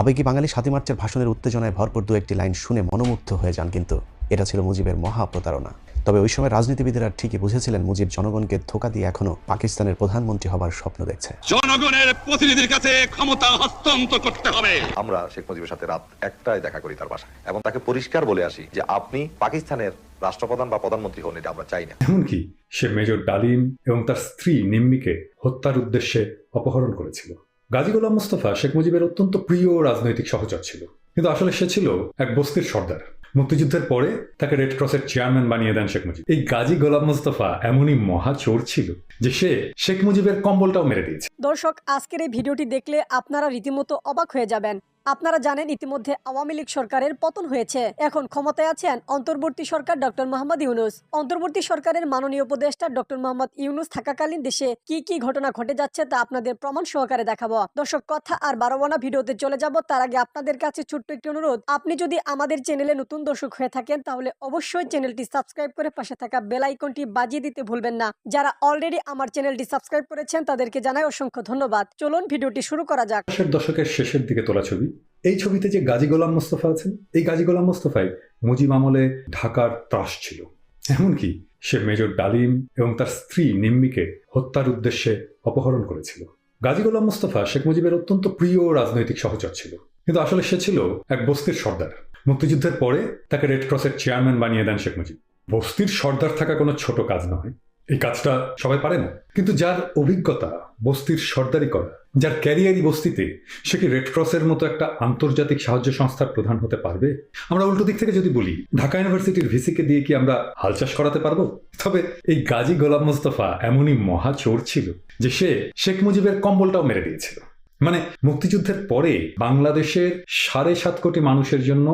আবেগী বাঙালি ৭ই মার্চের ভাষণের উত্তেজনায় ভরপুর দু একটি লাইন শুনে মনোমুগ্ধ হয়ে যান, কিন্তু এটা ছিল মুজিবের মহা প্রতারণা। তবে ওই সময় রাজনীতিবিদেরা ঠিকই বুঝেছিলেন মুজিব জনগণকে ধোঁকা দিয়ে এখনো পাকিস্তানের প্রধানমন্ত্রী হবার স্বপ্ন দেখছে। জনগণের প্রতিনিধির কাছে ক্ষমতা হস্তান্তর করতে হবে। আমরা শেখ মুজিবের সাথে রাত ১টায় দেখা করি তার বাসায়, এবং তাকে পরিষ্কার বলে আসি যে আপনি পাকিস্তানের রাষ্ট্রপ্রধান বা প্রধানমন্ত্রী হন, এটা আমরা চাই না। এমনকি সে মেজর ডালিম এবং তার স্ত্রী নিম্মিকে হত্যার উদ্দেশ্যে অপহরণ করেছিল। গাজী গোলাম মোস্তফা শেখ মুজিবের অত্যন্ত প্রিয় রাজনৈতিক সহচর ছিল, কিন্তু আসলে সে ছিল এক বস্তির সর্দার। মুক্তিযুদ্ধের পরে তাকে রেড ক্রসের চেয়ারম্যান বানিয়ে দেন শেখ মুজিব। এই গাজী গোলাম মোস্তফা এমনই মহা চোর ছিল যে সে শেখ মুজিবের কম্বলটাও মেরে দিয়েছে। দর্শক, আজকের এই ভিডিওটি দেখলে আপনারা রীতিমতো অবাক হয়ে যাবেন। আপনারা জানেন ইতিমধ্যে আওয়ামী লীগ সরকারের পতন হয়েছে। এখন ক্ষমতায় আছেন অন্তর্বর্তী সরকার ডক্টর মোহাম্মদ ইউনূস। অন্তর্বর্তী সরকারের মাননীয় উপদেষ্টা ডক্টর মোহাম্মদ ইউনূস থাকাকালীন দেশে কি কি ঘটনা ঘটে যাচ্ছে তা আপনাদের প্রমাণ সহকারে দেখাবো। দর্শক, কথা আর বাড়াবো না, ভিডিওতে চলে যাব। তার আগে আপনাদের কাছে ছোট্ট একটি অনুরোধ, আপনি যদি আমাদের চ্যানেলে নতুন দর্শক হয়ে থাকেন তাহলে অবশ্যই চ্যানেলটি সাবস্ক্রাইব করে পাশে থাকা বেল আইকনটি বাজিয়ে দিতে ভুলবেন না। যারা অলরেডি আমার চ্যানেলটি সাবস্ক্রাইব করেছেন তাদেরকে জানাই অসংখ্য ধন্যবাদ। চলুন ভিডিওটি শুরু করা যাক। দশকের শেষের দিকে তোলা ছবি। এই ছবিতে যে গাজী গোলাম মোস্তফা আছেন, এই গাজী গোলাম মোস্তফাই মুজিব আমলে ঢাকার ত্রাস ছিল। এমনকি সে মেজর ডালিম এবং তার স্ত্রী নিম্মিকে হত্যার উদ্দেশ্যে অপহরণ করেছিল। গাজী গোলাম মোস্তফা শেখ মুজিবের অত্যন্ত প্রিয় রাজনৈতিক সহচর ছিল, কিন্তু আসলে সে ছিল এক বস্তির সর্দার। মুক্তিযুদ্ধের পরে তাকে রেড ক্রসের চেয়ারম্যান বানিয়ে দেন শেখ মুজিব। বস্তির সর্দার থাকা কোনো ছোট কাজ নয়, এই কাজটা সবাই পারে না। কিন্তু যার অভিজ্ঞতা বস্তির সর্দারি করা, যার ক্যারিয়ারই বস্তিতে, সে কি রেড ক্রসের মতো একটা আন্তর্জাতিক সাহায্য সংস্থার প্রধান হতে পারবে? আমরা উল্টো দিক থেকে যদি বলি, ঢাকা ইউনিভার্সিটির ভিসিকে দিয়ে কি আমরা হাল চাষ করাতে পারবো? তবে এই গাজী গোলাম মোস্তফা এমনই মহা চোর ছিল যে সে শেখ মুজিবের কম্বলটাও মেরে দিয়েছিল। মানে মুক্তিযুদ্ধের পরে বাংলাদেশের 7.5 কোটি মানুষের জন্য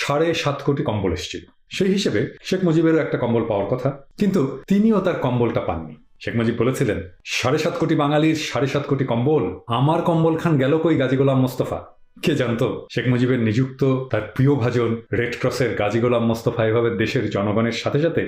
7.5 কোটি কম্বল এসেছিল। সেই হিসেবে শেখ মুজিবেরও একটা কম্বল পাওয়ার কথা, কিন্তু তিনিও তার কম্বলটা পাননি। শেখ মুজিব বলেছিলেন, 7.5 কোটি বাঙালির 7.5 কোটি কম্বল, আমার কম্বল খান গেল কই গাজী গোলাম মোস্তফা? কে জানতো শেখ মুজিবের নিযুক্ত তার প্রিয় ভাজন রেড ক্রসের গাজী গোলাম মোস্তফা এভাবে দেশের জনগণের সাথে সাথে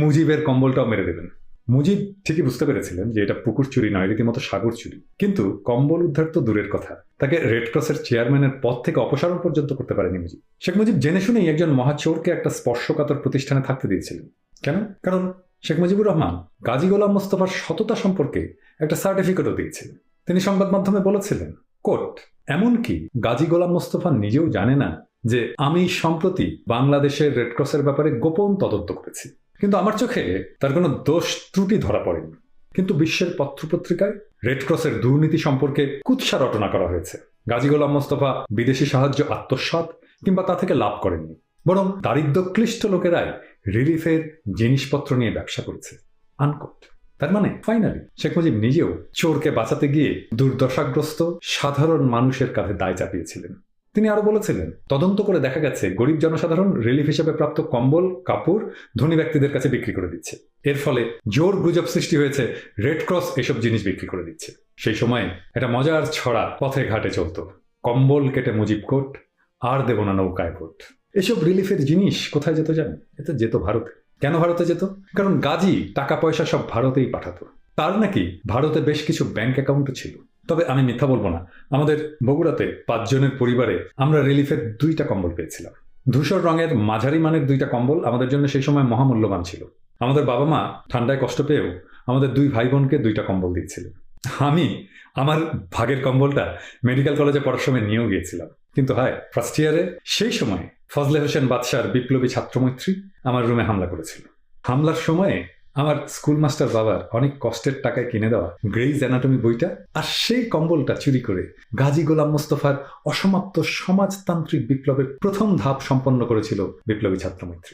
মুজিবের কম্বলটাও মেরে দেবেন। মুজিব ঠিকই বুঝতে পেরেছিলেন যে এটা পুকুর চুরি নয়, রীতিমতো সাগর চুরি। কিন্তু কম্বল উদ্ধার তো দূরের কথা, তাকে রেড ক্রসের চেয়ারম্যানের পদ থেকে অপসারণ পর্যন্ত করতে পারেনি মুজিব। শেখ মুজিব জেনে শুনেই একজন মহাচোরকে একটা স্পর্শকাতর প্রতিষ্ঠানে থাকতে দিয়েছিলেন। কেন? কারণ শেখ মুজিবুর রহমান গাজী গোলাম মোস্তফার সততা সম্পর্কে একটা সার্টিফিকেটও দিয়েছিলেন। তিনি সংবাদ মাধ্যমে বলেছিলেন, কোট, এমনকি গাজী গোলাম মোস্তফা নিজেও জানে না যে আমি সম্প্রতি বাংলাদেশের রেড ক্রসের ব্যাপারে গোপন তদন্ত করেছি, কিন্তু আমার চোখে তার কোনো দোষ ত্রুটি ধরা পড়েনি। কিন্তু বিশ্বের পত্রপত্রিকায় রেড ক্রসের দুর্নীতি সম্পর্কে কুৎসা রটনা করা হয়েছে। গাজী গোলাম মোস্তফা বিদেশি সাহায্য আত্মসাৎ কিংবা তা থেকে লাভ করেননি, বরং দারিদ্র্যক্লিষ্ট লোকেরাই রিলিফের জিনিসপত্র নিয়ে ব্যবসা করেছে, আনকোট। তার মানে ফাইনালি শেখ মুজিব নিজেও চোরকে বাঁচাতে গিয়ে দুর্দশাগ্রস্ত সাধারণ মানুষের কাঁধে দায় চাপিয়েছিলেন। তিনি আরো বলেছিলেন, তদন্ত করে দেখা গেছে গরিব জনসাধারণ রিলিফ হিসেবে প্রাপ্ত কম্বল কাপড় ধনী ব্যক্তিদের কাছে বিক্রি করে দিচ্ছে। এর ফলে জোর গুজব সৃষ্টি হয়েছে রেড ক্রস এসব জিনিস বিক্রি করে দিচ্ছে। সেই সময় একটা মজার ছড়া পথে ঘাটে চলতো, কম্বল কেটে মুজিব কোট, আর দেব না নৌকায় ভোট। এসব রিলিফের জিনিস কোথায় যেত জানেন? এটা যেত ভারতে। কেন ভারতে যেত? কারণ গাজী টাকা পয়সা সব ভারতেই পাঠাতো। তার নাকি ভারতে বেশ কিছু ব্যাংক অ্যাকাউন্টও ছিল। তবে আমি মিথ্যা বলবো না, আমাদের বগুড়াতে 5 জনের পরিবারে আমরা রিলিফের 2টা কম্বল পেয়েছিলাম। ধূসর রঙের মাঝারি মানের 2টা কম্বল আমাদের জন্য সেই সময় মহামূল্যবান ছিল। আমাদের বাবা মা ঠান্ডায় কষ্ট পেয়েও আমাদের 2 ভাই বোনকে 2টা কম্বল দিচ্ছিল। আমি আমার ভাগের কম্বলটা মেডিকেল কলেজে পড়ার সময় নিয়েও গিয়েছিলাম। কিন্তু হায়, ফার্স্ট ইয়ারে সেই সময় ফজলে হোসেন বাদশার বিপ্লবী ছাত্রমৈত্রী আমার রুমে হামলা করেছিল। হামলার সময়ে আমার স্কুল মাস্টার বাবার অনেক কষ্টের টাকায় কিনে দেওয়া গ্রেইজ অ্যানাটমি বইটা আর সেই কম্বলটা চুরি করে গাজী গোলাম মোস্তফার অসমাপ্ত সমাজতান্ত্রিক বিপ্লবের প্রথম ধাপ সম্পন্ন করেছিল বিপ্লবী ছাত্রমৈত্রী।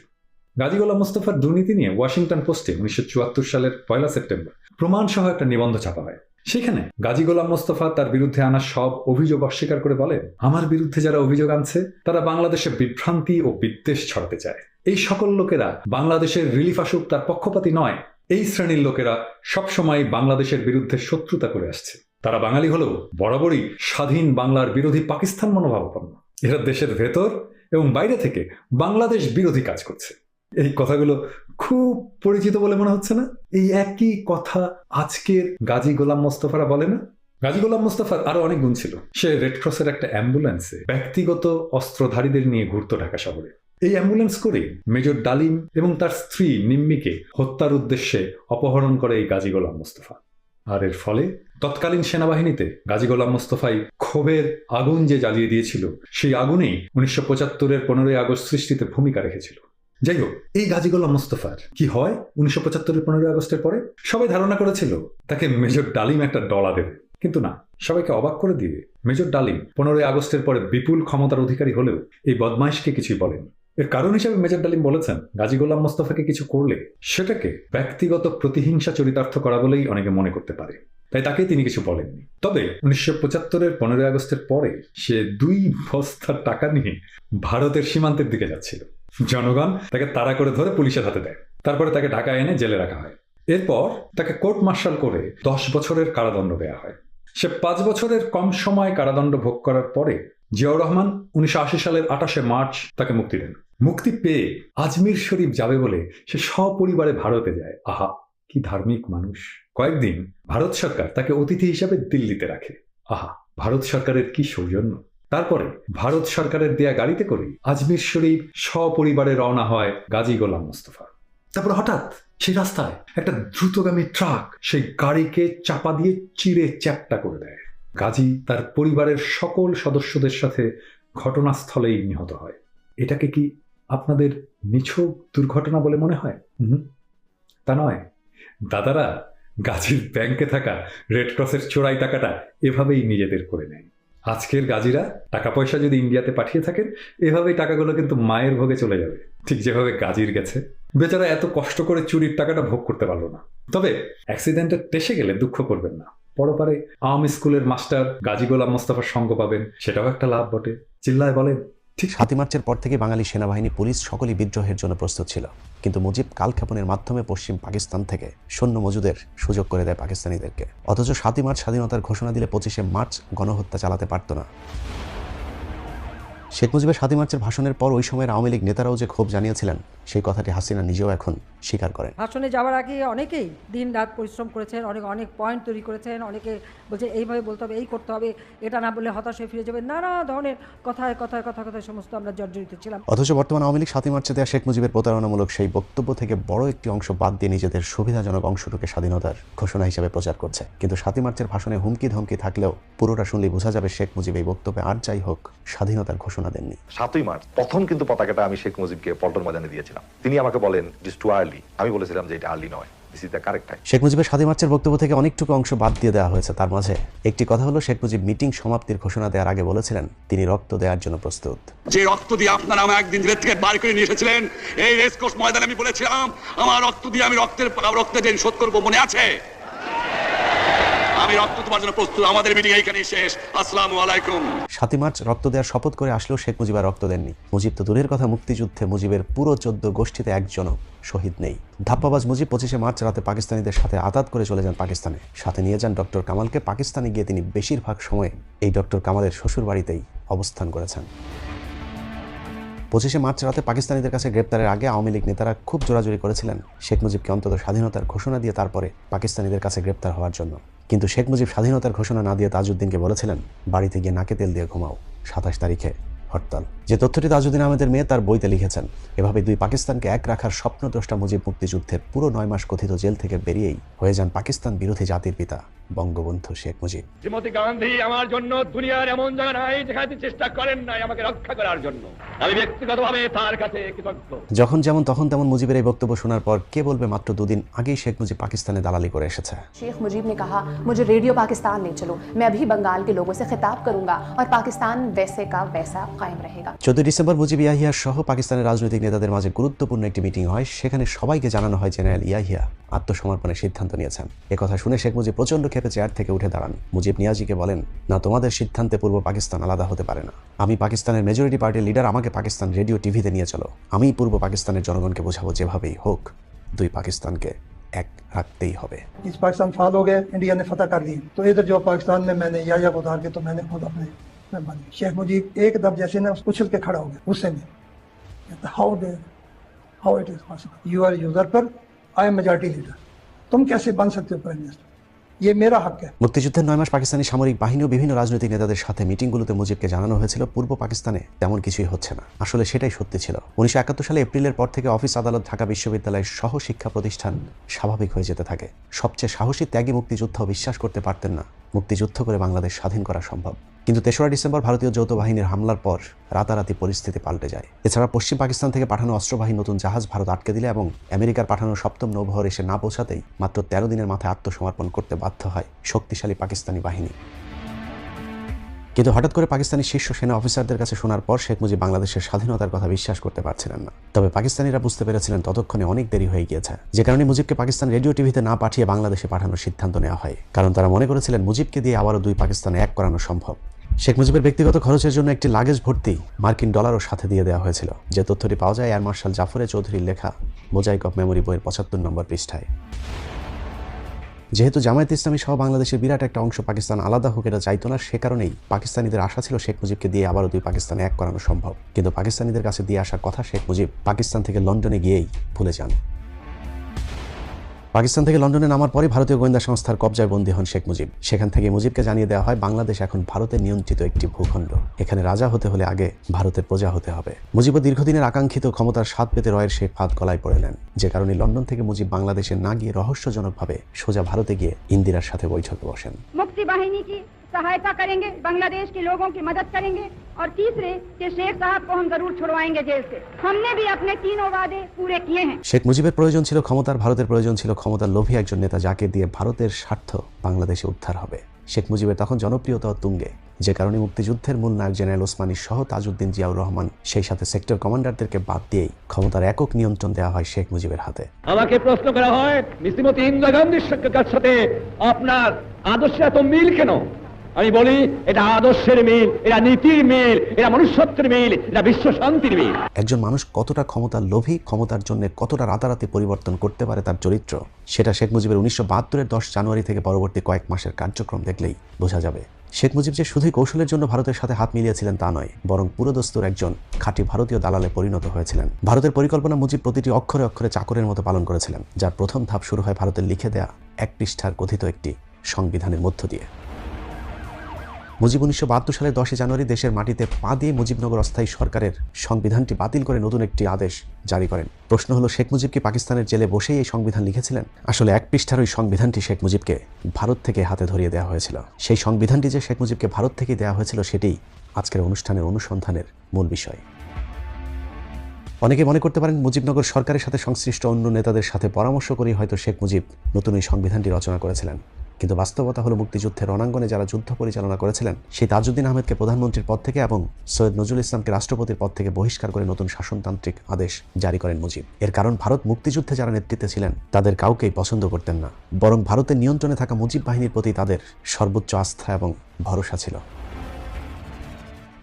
গাজী গোলাম মোস্তফার দুর্নীতি নিয়ে ওয়াশিংটন পোস্টে 1974 সালের 1 সেপ্টেম্বর প্রমাণ সহ একটা নিবন্ধ ছাপা হয়। সেখানে গাজী গোলাম মোস্তফা তার বিরুদ্ধে আনা সব অভিযোগ অস্বীকার করে বলেন, আমার বিরুদ্ধে যারা অভিযোগ আনছে তারা বাংলাদেশে বিভ্রান্তি ও বিদ্বেষ ছড়াতে চায়। এই সকল লোকেরা বাংলাদেশের রিলিফ আসুক তার পক্ষপাতী নয়। এই শ্রেণীর লোকেরা সবসময় বাংলাদেশের বিরুদ্ধে শত্রুতা করে আসছে। তারা বাঙালি হলেও বরাবরই স্বাধীন বাংলার বিরোধী পাকিস্তান মনোভাবাপন্ন। এরা দেশের ভেতর এবং বাইরে থেকে বাংলাদেশ বিরোধী কাজ করছে। এই কথাগুলো খুব পরিচিত বলে মনে হচ্ছে না? এই একই কথা আজকের গাজী গোলাম মোস্তফারা বলে না? গাজী গোলাম মোস্তফার আরো অনেক গুণ ছিল। সে রেড ক্রসের একটা অ্যাম্বুলেন্সে ব্যক্তিগত অস্ত্রধারীদের নিয়ে ঘুরতো ঢাকা শহরে। এই অ্যাম্বুলেন্স করে মেজর ডালিম এবং তার স্ত্রী নিম্মিকে হত্যার উদ্দেশ্যে অপহরণ করে এই গাজী গোলাম মোস্তফা। আর এর ফলে তৎকালীন সেনাবাহিনীতে গাজী গোলাম মোস্তফাই ক্ষোভের আগুন যে জ্বালিয়ে দিয়েছিল, সেই আগুনেই 1975-এর 15ই আগস্ট সৃষ্টিতে ভূমিকা রেখেছিল। যাই হোক, এই গাজী গোলাম মোস্তফার কি হয় 1975-এর 15ই আগস্টের পরে? সবাই ধারণা করেছিল তাকে মেজর ডালিম একটা ডলা দেবে, কিন্তু না। সবাইকে অবাক করে দিয়ে মেজর ডালিম 15ই আগস্টের পরে বিপুল ক্ষমতার অধিকারী হলেও এই বদমাইশকে কিছুই বলেন। এর কারণ হিসেবে মেজর ডালিম বলেছেন, গাজী গোলাম মোস্তফাকে কিছু করলে সেটাকে ব্যক্তিগত প্রতিহিংসা চরিতার্থ করা বলেই অনেকে মনে করতে পারে, তাই তাকে তিনি কিছু বলেননি। তবে 1975-এর 15ই আগস্টের পরে সে 2 বস্তা টাকা নিয়ে ভারতের সীমান্তের দিকে যাচ্ছিল। জনগণ তাকে তাড়া করে ধরে পুলিশের হাতে দেয়। তারপরে তাকে ঢাকায় এনে জেলে রাখা হয়। এরপর তাকে কোর্ট মার্শাল করে 10 বছরের কারাদণ্ড দেওয়া হয়। সে 5 বছরের কম সময় কারাদণ্ড ভোগ করার পরে জিয়াউর রহমান 1980 সালের 28শে মার্চ তাকে মুক্তি দেন। মুক্তি পেয়ে আজমির শরীফ যাবে বলে সে সপরিবারে ভারতে যায়। আহা, কি ধার্মিক মানুষ! কয়েকদিন ভারত সরকার তাকে অতিথি হিসাবে দিল্লিতে রাখে। আহা, ভারত সরকারের কি সৌজন্য! তারপরে ভারত সরকারের দেয়া গাড়িতে করে আজমির শরীফ সপরিবারে রওনা হয় গাজী গোলাম মোস্তফা। তারপর হঠাৎ সেই রাস্তায় একটা দ্রুতগামী ট্রাক সেই গাড়িকে চাপা দিয়ে চিরে চ্যাপ্টা করে দেয়। গাজী তার পরিবারের সকল সদস্যদের সাথে ঘটনাস্থলেই নিহত হয়। এটাকে কি আপনাদের নিছক দুর্ঘটনা বলে মনে হয়? তা নয়। দাদারা গাজীর ব্যাংকে থাকা রেড ক্রসের চোরাই টাকাটা এভাবেই নিজেদের করে নেয়। আজকের গাজীরা টাকা পয়সা যদি ইন্ডিয়াতে পাঠিয়ে থাকেন, এভাবেই টাকাগুলো কিন্তু মায়ের ভোগে চলে যাবে, ঠিক যেভাবে গাজীর গেছে। বেচারা এত কষ্ট করে চুরির টাকাটা ভোগ করতে পারলো না। তবে অ্যাক্সিডেন্টে টেসে গেলে দুঃখ করবেন না। পরপারে আওয়ামী স্কুলের মাস্টার গাজী গোলাম মোস্তফার সঙ্গ পাবেন, সেটাও একটা লাভ বটে। চিল্লায় বলেন। ঠিক 7ই মার্চের পর থেকে বাঙালি সেনাবাহিনী, পুলিশ সকলেই বিদ্রোহের জন্য প্রস্তুত ছিল। কিন্তু মুজিব কালক্ষেপণের মাধ্যমে পশ্চিম পাকিস্তান থেকে সৈন্য মজুদের সুযোগ করে দেয় পাকিস্তানিদেরকে। অথচ 7ই মার্চ স্বাধীনতার ঘোষণা দিলে 25শে মার্চ গণহত্যা চালাতে পারত না। শেখ মুজিবের 7ই মার্চের ভাষণের পর ওই সময়ের আওয়ামী লীগ নেতারাও যে ক্ষোভ জানিয়েছিলেন, সেই কথাটি হাসিনা নিজেও এখন স্বীকার করেন। ভাষণে যাওয়ার আগে অনেকেই দিন রাত পরিশ্রম করেছেন, অনেক পয়েন্ট তৈরি করেছেন। অনেকে বলছে এইভাবে বলতে হবে, এই করতে হবে, এটা না বললে হতাশ হয়ে ফিরে যাবে, নানা ধরনের কথায় সমস্ত আমরা জর্জরিত ছিলাম। অথচ বর্তমান আওয়ামী লীগ 7ই মার্চে দেওয়া শেখ মুজিবের প্রতারণামূলক সেই বক্তব্য থেকে বড় একটি অংশ বাদ দিয়ে নিজেদের সুবিধাজনক অংশটুকে স্বাধীনতার ঘোষণা হিসেবে প্রচার করছে। কিন্তু 7ই মার্চের ভাষণে হুমকি ধমকি থাকলেও পুরোটা শুনলেই বোঝা যাবে শেখ মুজিব এই বক্তব্যে আর যাই হোক স্বাধীনতার ঘোষণা দেননি। 7ই মার্চ প্রথম কিন্তু পতাকাটা আমি শেখ মুজিবকে পল্টন ময়দানে দিয়েছিলাম। তিনি আমাকে বলেন দিস টু আর্লি। আমি বলেছিলাম যে এটা আর্লি নয়, this is the correct time. Sheikh মুজিবের 7ই মার্চের বক্তব্য থেকে অনেকটুকু অংশ বাদ দিয়ে দেওয়া হয়েছে। তার মাঝে একটি কথা হলো, শেখ মুজিব মিটিং সমাপ্তির ঘোষণা দেওয়ার আগে বলেছিলেন তিনি রক্ত দেওয়ার জন্য প্রস্তুত। যে রক্ত দিয়ে আপনারা আমাকে একদিন জেল থেকে বার করে নিয়ে এসেছিলেন, এই রেসকোর্স ময়দানে আমি বলেছিলাম আমার রক্ত দিয়ে আমি রক্তের ঋণ শোধ করবো, মনে আছে? আমি রক্ত দেওয়ার জন্য প্রস্তুত। আমাদের মিটিং এইখানেই শেষ। আসসালামু আলাইকুম। 7ই মার্চ রক্ত দেওয়ার শপথ করে আসলেও শেখ মুজিব আর রক্ত দেননি। মুজিব তো দূরের কথা, মুক্তিযুদ্ধে মুজিবের পুরো 14 গোষ্ঠীতে একজনও শহীদ নেই। ধাপ্পাবাজ মুজিব 25শে মার্চ রাতে পাকিস্তানিদের সাথে আতাত করে চলে যান পাকিস্তানে। সাথে নিয়ে যান ডক্টর কামালকে। পাকিস্তানে গিয়ে তিনি বেশিরভাগ সময় এই ডক্টর কামালের শ্বশুর বাড়িতেই অবস্থান করেছেন। 25শে মার্চ রাতে পাকিস্তানিদের কাছে গ্রেপ্তারের আগে আওয়ামী লীগ নেতারা খুব জোরাজোরি করেছিলেন শেখ মুজিবকে অন্তত স্বাধীনতার ঘোষণা দিয়ে তারপরে পাকিস্তানিদের কাছে গ্রেপ্তার হওয়ার জন্য। কিন্তু শেখ মুজিব স্বাধীনতার ঘোষণা না দিয়ে তাজউদ্দিনকে বলেছিলেন বাড়িতে গিয়ে নাকে তেল দিয়ে ঘুমাও, 27 তারিখে হরতাল। যে তথ্যটি তাজউদ্দিন আহমেদের মেয়ে তার বইতে লিখেছেন। এভাবে 2 পাকিস্তানকে এক রাখার স্বপ্নদ্রষ্টা মুজিব মুক্তিযুদ্ধের পুরো 9 মাস কথিত জেল থেকে বেরিয়েই হয়ে যান পাকিস্তান বিরোধী জাতির পিতা বঙ্গবন্ধু শেখ মুজিব। শ্রীমতী গান্ধী আমার জন্য দুনিয়ার এমন জায়গা নাই যেখানে চেষ্টা করেন নাই আমাকে রক্ষা করার জন্য। আমি ব্যক্তিগতভাবে তার কাছে কৃতজ্ঞ। যখন যেমন তখন তেমন মুজিবের এই বক্তব্য শোনার পর কে বলবে মাত্র 2 দিন আগেই শেখ মুজিব পাকিস্তানে দালালি করে এসেছে। शेख मुजीब ने कहा मुझे रेडियो पाकिस्तान ले चलो, मैं अभी बंगाल के लोगों से खिताब करूंगा और पाकिस्तान वैसे का वैसा कायम रहेगा। 14 ডিসেম্বর মুজিব ইয়াহিয়া সহ পাকিস্তানের রাজনৈতিক নেতাদের মাঝে গুরুত্বপূর্ণ একটি মিটিং হয়। সেখানে সবাইকে জানানো হয় জেনারেল ইয়াহিয়া আত্মসমর্পণের সিদ্ধান্ত নিয়েছেন। একথা শুনে শেখ মুজিব প্রচন্ড ক্ষেপে চেয়ার থেকে উঠে দাঁড়ান। মুজিব নিয়াজিকে বলেন, না, তোমাদের সিদ্ধান্তে পূর্ব পাকিস্তান আলাদা হতে পারে না। আমি পাকিস্তানের মেজরিটি পার্টির লিডার, আমাকে পাকিস্তান রেডিও টিভিতে নিয়ে চলো। আমি পূর্ব পাকিস্তানের জনগণকে বোঝাবো যেভাবেই হোক 2 পাকিস্তানকে এক রাখতেই হবে। इस पाकिस्तान फाल हो गए, इंडिया ने फतह कर दी, तो इधर जो पाकिस्तान में मैंने याया को उतार के तो मैंने खुद अपने में बनी। शेख मुजीब एकदम जैसे ना उछल के खड़ा हो गया गुस्से में, how it is possible, you are user पर, आई एम मेजॉरिटी लीडर, तुम कैसे बन सकते हो प्राइम मिनिस्टर? ये मेरा हक है। মুক্তিযুদ্ধের 9 মাস পাকিস্তানি সামরিক বাহিনী ও বিভিন্ন রাজনৈতিক নেতাদের সাথে মিটিংগুলোতে মুজিবকে জানানো হয়েছিল পূর্ব পাকিস্তানে তেমন কিছুই হচ্ছে না। আসলে সেটাই সত্যি ছিল। 1971 সালে এপ্রিলের পর থেকে অফিস আদালত, ঢাকা বিশ্ববিদ্যালয় সহ শিক্ষা প্রতিষ্ঠান স্বাভাবিক হয়ে যেতে থাকে। সবচেয়ে সাহসী ত্যাগী মুক্তিযোদ্ধাও বিশ্বাস করতে পারতেন না মুক্তিযুদ্ধ করে বাংলাদেশ স্বাধীন করা সম্ভব। কিন্তু 3রা ডিসেম্বর ভারতীয় যৌথ বাহিনীর হামলার পর রাতারাতি পরিস্থিতি পাল্টে যায়। এছাড়া পশ্চিম পাকিস্তান থেকে পাঠানো অস্ত্রবাহী নতুন জাহাজ ভারত আটকে দিলে এবং আমেরিকার পাঠানো 7ম নৌবহর এসে না পৌঁছাতেই মাত্র 13 দিনের মাথায় আত্মসমর্পণ করতে বাধ্য হয় শক্তিশালী পাকিস্তানি বাহিনী। কিন্তু হঠাৎ করে পাকিস্তানি শীর্ষ সেনা অফিসারদের কাছে শোনার পর শেখ মুজিব বাংলাদেশের স্বাধীনতার কথা বিশ্বাস করতে পারছিলেন না। তবে পাকিস্তানিরা বুঝতে পেরেছিলেন ততক্ষণে অনেক দেরি হয়ে গিয়েছে, যে কারণে মুজিবকে পাকিস্তান রেডিও টিভিতে না পাঠিয়ে বাংলাদেশে পাঠানোর সিদ্ধান্ত নেওয়া হয়। কারণ তারা মনে করেছিলেন মুজিবকে দিয়ে আবারও 2 পাকিস্তানে এক করানো সম্ভব। শেখ মুজিবের ব্যক্তিগত খরচের জন্য একটি লাগেজ ভর্তি মার্কিন ডলারও সাথে দিয়ে দেওয়া হয়েছিল, যে তথ্যটি পাওয়া যায় এয়ার মার্শাল জাফরে চৌধুরীর লেখা মোজাইক অফ মেমোরি বইয়ের 75 নম্বর পৃষ্ঠায়। যেহেতু জামায়াত ইসলামী সহ বাংলাদেশের বিরাট একটা অংশ পাকিস্তান আলাদা হোক এটা চাইতো না, সে কারণেই পাকিস্তানিদের আশা ছিল শেখ মুজিবকে দিয়ে আবারও 2 পাকিস্তানে এক করানো সম্ভব। কিন্তু পাকিস্তানিদের কাছে দিয়ে আসার কথা শেখ মুজিব পাকিস্তান থেকে লন্ডনে গিয়েই ভুলে যান। পাকিস্তান থেকে লন্ডনে নামার পরে ভারতীয় গোয়েন্দা সংস্থার কবজায় বন্দী হন শেখ মুজিব। সেখান থেকে মুজিবকে জানিয়ে দেওয়া হয় বাংলাদেশ এখন ভারতের নিয়ন্ত্রিত একটি ভূখণ্ড, এখানে রাজা হতে হলে আগে ভারতের প্রজা হতে হবে। মুজিবও দীর্ঘদিনের আকাঙ্ক্ষিত ক্ষমতার স্বাদ পেতে রয়ের সেই ফাঁদ গলায় পড়ে নেন, যে কারণে লন্ডন থেকে মুজিব বাংলাদেশে না গিয়ে রহস্যজনকভাবে সোজা ভারতে গিয়ে ইন্দিরার সাথে বৈঠকে বসেন। मुक्ति वाहिनी की सहायता करेंगे, बांग्लादेश के लोगों की मदद करेंगे और तीसरे कि शेख साहब को हम जरूर छुड़वाएंगे जेल से। हमने भी अपने तीनों वादे पूरे किए हैं। শেখ মুজিবের প্রয়োজন ছিল ক্ষমতার, ভারতের প্রয়োজন ছিল ক্ষমতার লোভী একজন নেতা, যাকে দিয়ে ভারতের স্বার্থ বাংলাদেশে উদ্ধার হবে। শেখ মুজিবের তখন জনপ্রিয়তা তুঙ্গে, যে কারণে মুক্তিযুদ্ধের মূল নায়ক জেনারেল ওসমানী সহ তাজউদ্দিন জিয়াউর রহমান, সেই সাথে সেক্টর কমান্ডারদেরকে বাদ দিয়েই ক্ষমতার একক নিয়ন্ত্রণ দেওয়া হয় শেখ মুজিবের হাতে। আমাকে প্রশ্ন করা হয়, শ্রীমতী ইন্দিরা গান্ধীর সাথে আপনার আদর্শের এত মিল কেন? আমি বলি, এটা আদর্শের মিল, এটা নীতির মিল, এটা মনুষ্যত্বের মিল, এটা বিশ্ব শান্তির মিল। একজন মানুষ কতটা ক্ষমতার লোভী, ক্ষমতার জন্য কতটা রাতারাতি পরিবর্তন করতে পারে তার চরিত্র, সেটা শেখ মুজিবের 1972-এর 10 জানুয়ারি থেকে পরবর্তী কয়েক মাসের কার্যক্রম দেখলেই বোঝা যাবে। শেখ মুজিব যে শুধুই কৌশলের জন্য ভারতের সাথে হাত মিলিয়েছিলেন তা নয়, বরং পুরোদস্তুর একজন খাঁটি ভারতীয় দালালে পরিণত হয়েছিলেন। ভারতের পরিকল্পনা মুজিব প্রতিটি অক্ষরে অক্ষরে চাকরের মতো পালন করেছিলেন, যার প্রথম ধাপ শুরু হয় ভারতের লিখে দেয়া 1 পৃষ্ঠার কথিত একটি সংবিধানের মধ্য দিয়ে। মুজিব 1972 সালের 10 জানুয়ারি দেশের মাটিতে পা দিয়ে মুজিবনগর অস্থায়ী সরকারের সংবিধানটি বাতিল করে নতুন একটি আদেশ জারি করেন। প্রশ্ন হলো, শেখ মুজিব কি পাকিস্তানের জেলে বসেই এই সংবিধান লিখেছিলেন? আসলে 1 পৃষ্ঠার ওই সংবিধানটি শেখ মুজিবকে ভারত থেকে হাতে ধরিয়ে দেওয়া হয়েছিল। সেই সংবিধানটি যে শেখ মুজিবকে ভারত থেকে দেওয়া হয়েছিল সেটাই আজকের অনুষ্ঠানের অনুসন্ধানের মূল বিষয়। অনেকে মনে করতে পারেন মুজিবনগর সরকারের সাথে সংশ্লিষ্ট অন্য নেতাদের সাথে পরামর্শ করেই হয়তো শেখ মুজিব নতুন এই সংবিধানটি রচনা করেছিলেন। কিন্তু বাস্তবতা হলো, মুক্তিযুদ্ধের রণাঙ্গনে যারা যুদ্ধ পরিচালনা করেছিলেন সেই তাজউদ্দিন আহমেদকে প্রধানমন্ত্রীর পদ থেকে এবং সৈয়দ নজরুল ইসলামকে রাষ্ট্রপতির পদ থেকে বহিষ্কার করে নতুন শাসনতান্ত্রিক আদেশ জারি করেন মুজিব। এর কারণ, ভারত মুক্তিযুদ্ধে যারা নেতৃত্বে ছিলেন তাদের কাউকেই পছন্দ করতেন না, বরং ভারতের নিয়ন্ত্রণে থাকা মুজিব বাহিনীর প্রতি তাদের সর্বোচ্চ আস্থা এবং ভরসা ছিল।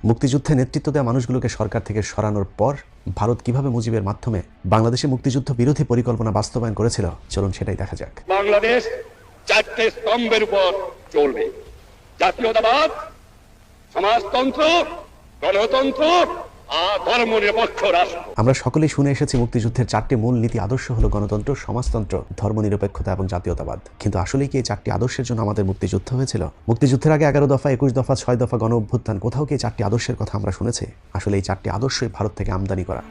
মুক্তিযুদ্ধে নেতৃত্ব দেওয়া মানুষগুলোকে সরকার থেকে সরানোর পর ভারত কিভাবে মুজিবের মাধ্যমে বাংলাদেশে মুক্তিযুদ্ধ বিরোধী পরিকল্পনা বাস্তবায়ন করেছিল, চলুন সেটাই দেখা যাক। বাংলাদেশ 4টে স্তম্ভের উপর চলবে: জাতীয়তাবাদ, সমাজতন্ত্র, গণতন্ত্র আর ধর্মনিরপেক্ষ রাষ্ট্র। আমরা সকলেই শুনে এসেছি মুক্তিযুদ্ধের 4টি মূল নীতি আদর্শ হলো গণতন্ত্র, সমাজতন্ত্র, ধর্মনিরপেক্ষতা এবং জাতীয়তাবাদ। কিন্তু আসলেই কি এই 4টি আদর্শের জন্য আমাদের মুক্তিযুদ্ধ হয়েছিল? মুক্তিযুদ্ধের আগে 11 দফা, 21 দফা, 6 দফা গণ অভ্যুত্থান, কোথাও কি এই 4টি আদর্শের কথা আমরা শুনেছি? আসলে এই 4টি আদর্শই ভারত থেকে আমদানি করা।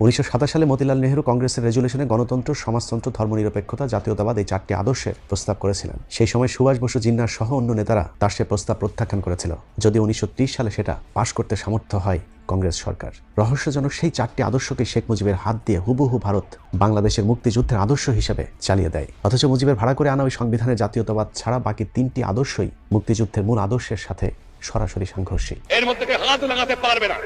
1927 সালে মতিলাল নেহরু কংগ্রেসের রেজুলেশনে গণতন্ত্র, সমাজতন্ত্র, ধর্মনিরপেক্ষতা, জাতীয়তাবাদ এই 4টি আদর্শের প্রস্তাব করেছিলেন। সেই সময় সুভাষ বসু, জিন্নাহ সহ অন্য নেতারা তার সে প্রস্তাব প্রত্যাখ্যান করেছিল, যদি 1930 সালে সেটা পাশ করতে সামর্থ্য হয় কংগ্রেস সরকার। রহস্যজনক সেই 4টি আদর্শকে শেখ মুজিবের হাত দিয়ে হুবহু ভারত বাংলাদেশের মুক্তিযুদ্ধের আদর্শ হিসেবে চালিয়ে দেয়। অথচ মুজিবের ভাড়া করে আনা ওই সংবিধানের জাতীয়তাবাদ ছাড়া বাকি 3টি আদর্শই মুক্তিযুদ্ধের মূল আদর্শের সাথে সরাসরি সাংঘর্ষিক। এর মধ্যে হাত লাগাতে পারবে না,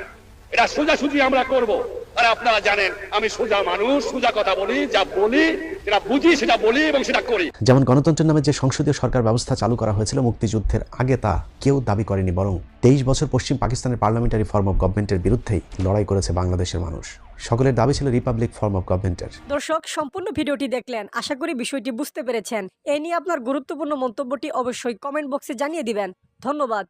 এটা সোজাসুজি আমরা করব। আর আপনারা জানেন আমি সোজা মানুষ, সোজা কথা বলি, যা বলি যেটা বুঝি সেটা বলি এবং সেটা করি। যেমন গণতন্ত্রের নামে যে সংসদীয় সরকার ব্যবস্থা চালু করা হয়েছিল মুক্তিযুদ্ধের আগে, তা কেউ দাবি করেনি, বরং 23 বছর পশ্চিম পাকিস্তানের পার্লামেন্টারি ফর্ম অফ গভর্নমেন্টের বিরুদ্ধেই লড়াই করেছে বাংলাদেশের মানুষ। সকলের দাবি ছিল রিপাবলিক ফর্ম অফ গভর্নমেন্টের। দর্শক, সম্পূর্ণ ভিডিওটি দেখলেন, আশা করি বিষয়টি বুঝতে পেরেছেন। এ নিয়ে আপনার গুরুত্বপূর্ণ মন্তব্যটি অবশ্যই কমেন্ট বক্সে জানিয়ে দিবেন। ধন্যবাদ।